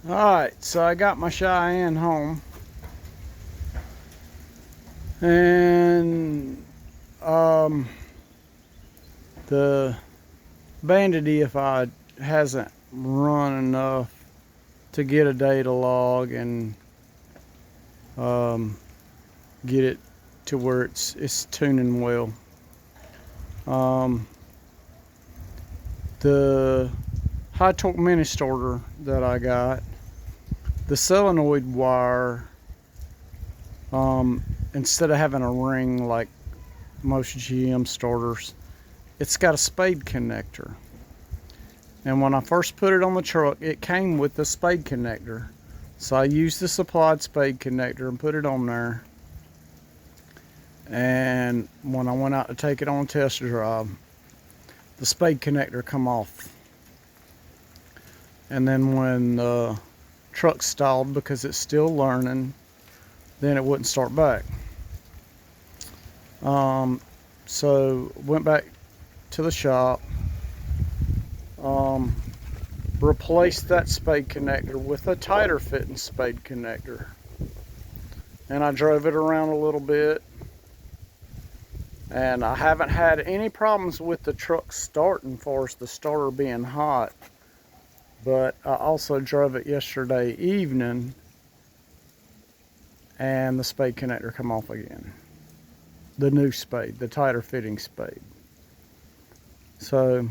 Alright, so I got my Cheyenne home. And the Bandit EFI hasn't run enough to get a data log and get it to where it's tuning well. The high torque mini starter that I got, the solenoid wire, instead of having a ring like most GM starters, it's got a spade connector. And when I first put it on the truck, it came with the spade connector. So I used the supplied spade connector and put it on there. And when I went out to take it on a test drive, the spade connector come off. And then when the truck stalled because it's still learning, then it wouldn't start back. So went back to the shop, replaced that spade connector with a tighter fitting spade connector, and I drove it around a little bit, and I haven't had any problems with the truck starting for the starter being hot. But I also drove it yesterday evening and the spade connector come off again. The new spade, the tighter fitting spade. So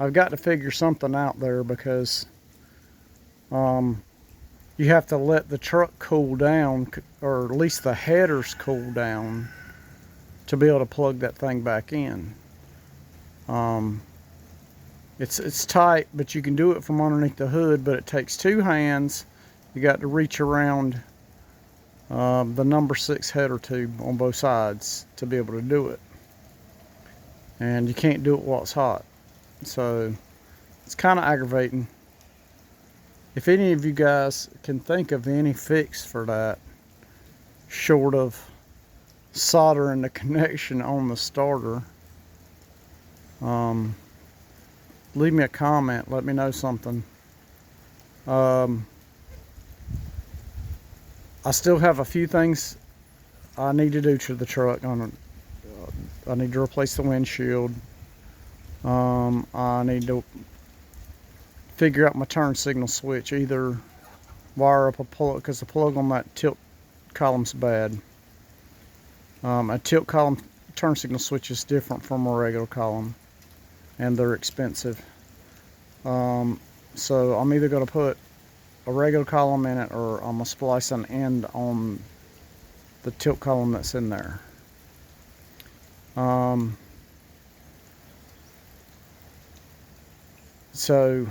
I've got to figure something out there, because you have to let the truck cool down, or at least the headers cool down, to be able to plug that thing back in. It's tight, but you can do it from underneath the hood, but it takes two hands. You got to reach around the number 6 header tube on both sides to be able to do it. And you can't do it while it's hot. So it's kind of aggravating. If any of you guys can think of any fix for that, short of soldering the connection on the starter, leave me a comment, let me know something. I still have a few things I need to do to the truck. I need to replace the windshield. I need to figure out my turn signal switch, either wire up a plug, because the plug on that tilt column's bad. A tilt column turn signal switch is different from a regular column, and they're expensive. So I'm either going to put a regular column in it, or I'm going to splice an end on the tilt column that's in there. So,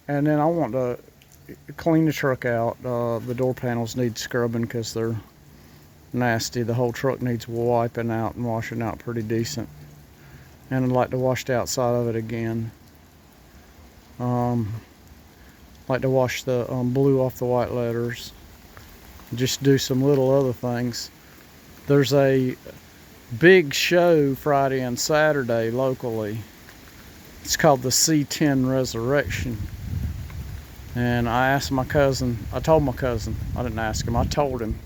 and then I want to clean the truck out. The door panels need scrubbing because they're nasty. The whole truck needs wiping out and washing out pretty decent. And I'd like to wash the outside of it again. Like to wash the blue off the white letters. Just do some little other things. There's a big show Friday and Saturday locally. It's called the C10 Resurrection. And I asked my cousin, I told my cousin, I didn't ask him, I told him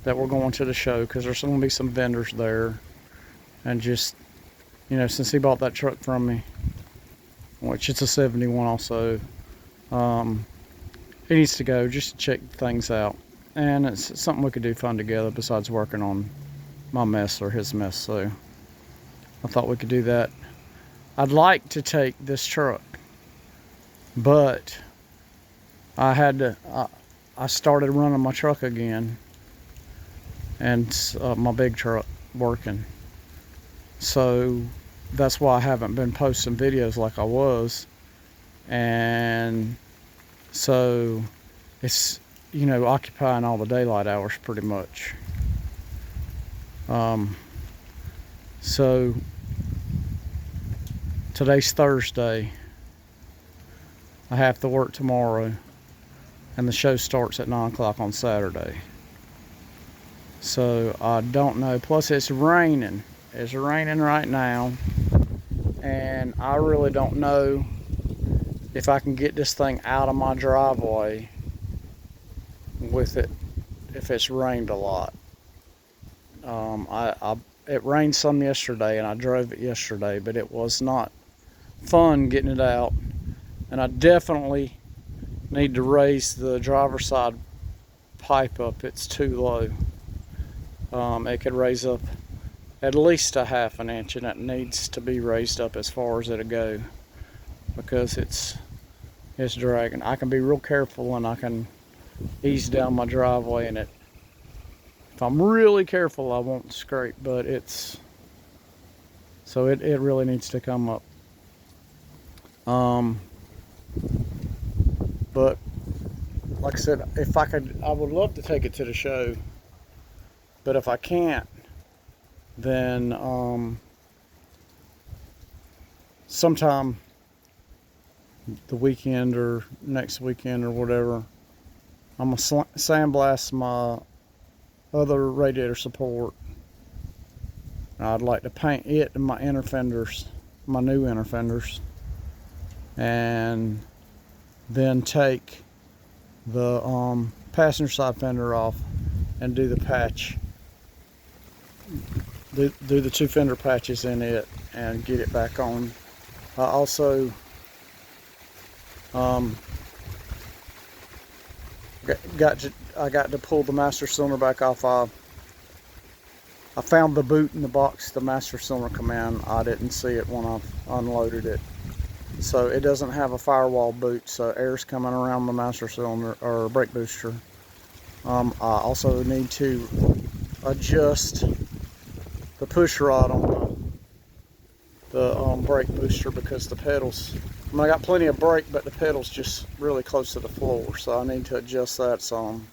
that we're going to the show because there's going to be some vendors there. And just, you know, since he bought that truck from me, which it's a 71 also, he needs to go just to check things out. And it's something we could do fun together besides working on my mess or his mess. So I thought we could do that. I'd like to take this truck, but I started running my truck again, and my big truck working. So that's why I haven't been posting videos like I was. And so it's, you know, occupying all the daylight hours pretty much. So today's Thursday. I have to work tomorrow, and the show starts at 9 o'clock on Saturday. So I don't know. Plus it's raining. It's raining right now, and I really don't know if I can get this thing out of my driveway with it, if it's rained a lot. It rained some yesterday, and I drove it yesterday, but it was not fun getting it out. And I definitely need to raise the driver's side pipe up. It's too low. It could raise up at least a half an inch, and it needs to be raised up as far as it'll go, because it's dragging. I can be real careful, and I can ease down my driveway, and if I'm really careful, I won't scrape, but it really needs to come up. But like I said, if I could, I would love to take it to the show, but if I can't, then sometime the weekend or next weekend or whatever, I'm gonna sandblast my other radiator support. I'd like to paint it and my inner fenders, my new inner fenders, and then take the passenger side fender off and do the patch, do the 2 fender patches in it and get it back on. I also I got to pull the master cylinder back off. I found the boot in the box the master cylinder come in. I didn't see it when I unloaded it. So it doesn't have a firewall boot, so air's coming around the master cylinder or brake booster. I also need to adjust the push rod on the brake booster, because the pedals, I got plenty of brake, but the pedal's just really close to the floor, so I need to adjust that some.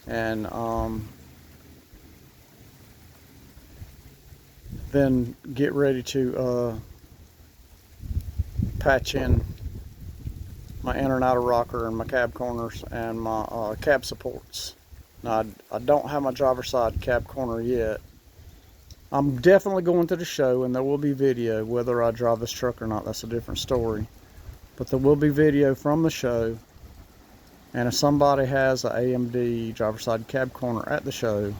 And then get ready to patch in my inner and outer rocker and my cab corners and my cab supports. Now, I don't have my driver's side cab corner yet. I'm definitely going to the show, and there will be video. Whether I drive this truck or not, that's a different story. But there will be video from the show. And if somebody has an AMD driver's side cab corner at the show,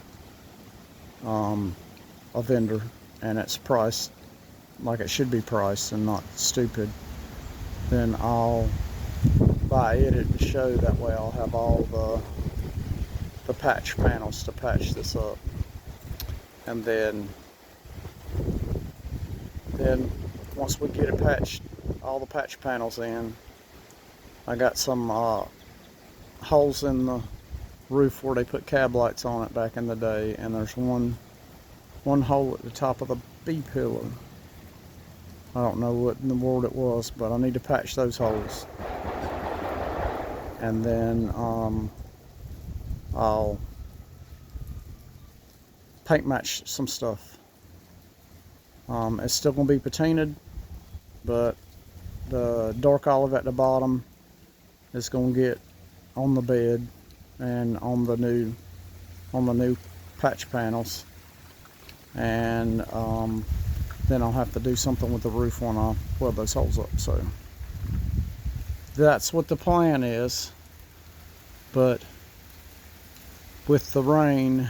a vendor, and it's priced like it should be priced and not stupid, then I'll buy it at the show. That way I'll have all the patch panels to patch this up. And then once we get it patched, all the patch panels in, I got some holes in the roof where they put cab lights on it back in the day, and there's one hole at the top of the B pillar. I don't know what in the world it was, but I need to patch those holes. And then I'll paint match some stuff. It's still going to be patinted, but the dark olive at the bottom is going to get on the bed and on the new patch panels. And then I'll have to do something with the roof when I weld those holes up. So that's what the plan is. But with the rain,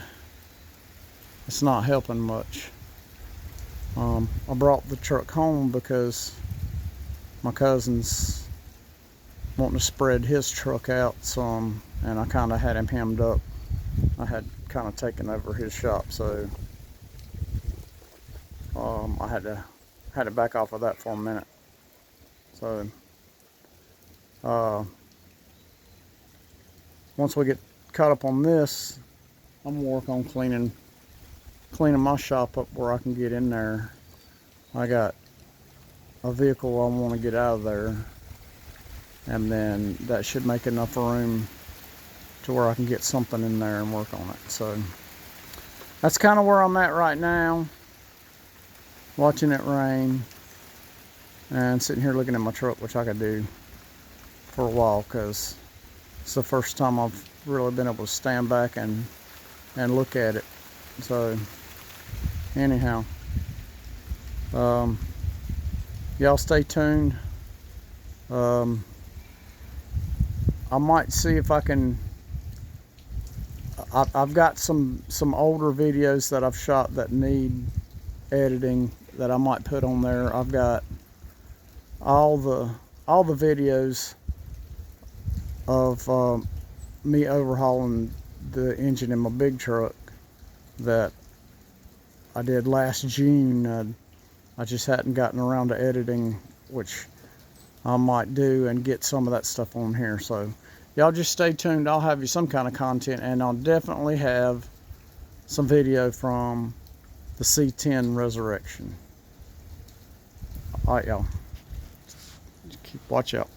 it's not helping much. I brought the truck home because my cousin's wanting to spread his truck out some, and I kind of had him hemmed up. I had kind of taken over his shop, so I had to back off of that for a minute. So once we get caught up on this, I'm gonna work on cleaning my shop up where I can get in there. I got a vehicle I want to get out of there, and then that should make enough room to where I can get something in there and work on it. So that's kind of where I'm at right now, watching it rain and sitting here looking at my truck, which I could do for a while because it's the first time I've really been able to stand back and look at it. So anyhow, y'all stay tuned. I might see if I can. I've got some older videos that I've shot that need editing that I might put on there. I've got all the videos of me overhauling the engine in my big truck that I did last June. I just hadn't gotten around to editing, which I might do and get some of that stuff on here. So y'all just stay tuned. I'll have you some kind of content, and I'll definitely have some video from the C10 Resurrection. All right, y'all. Watch out.